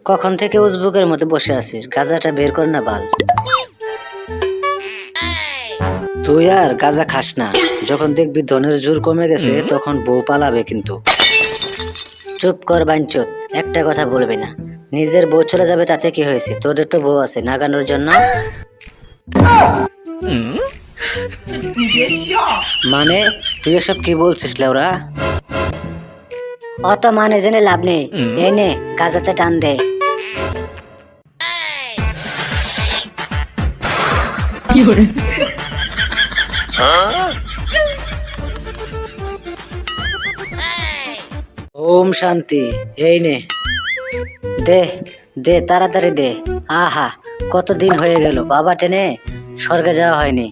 কখন থেকে উজবুকের মতো বসে আছিস? গাঁজাটা বের কর না বাল। তুই আর গাঁজা খাস না, যখন দেখবি ধনের জোর কমে গেছে তখন বউ পালাবে কিন্তু। চুপ কর বাঞ্চোত, একটা কথা বলবি না। নিজের বউ চলে যাবে তাতে কি হয়েছে? তোদের তো বউ আছে নাগানোর জন্য। মানে তুই এসব কি বলছিস লেওরা? অত মানে জেনে লাভ নেই, এই নে গাঁজাতে টান দে। ওম শান্তি। এই নে দে দে, তাড়াতাড়ি দে। আহা, কতদিন হয়ে গেল বাবা টেনে স্বর্গে যাওয়া হয়নি।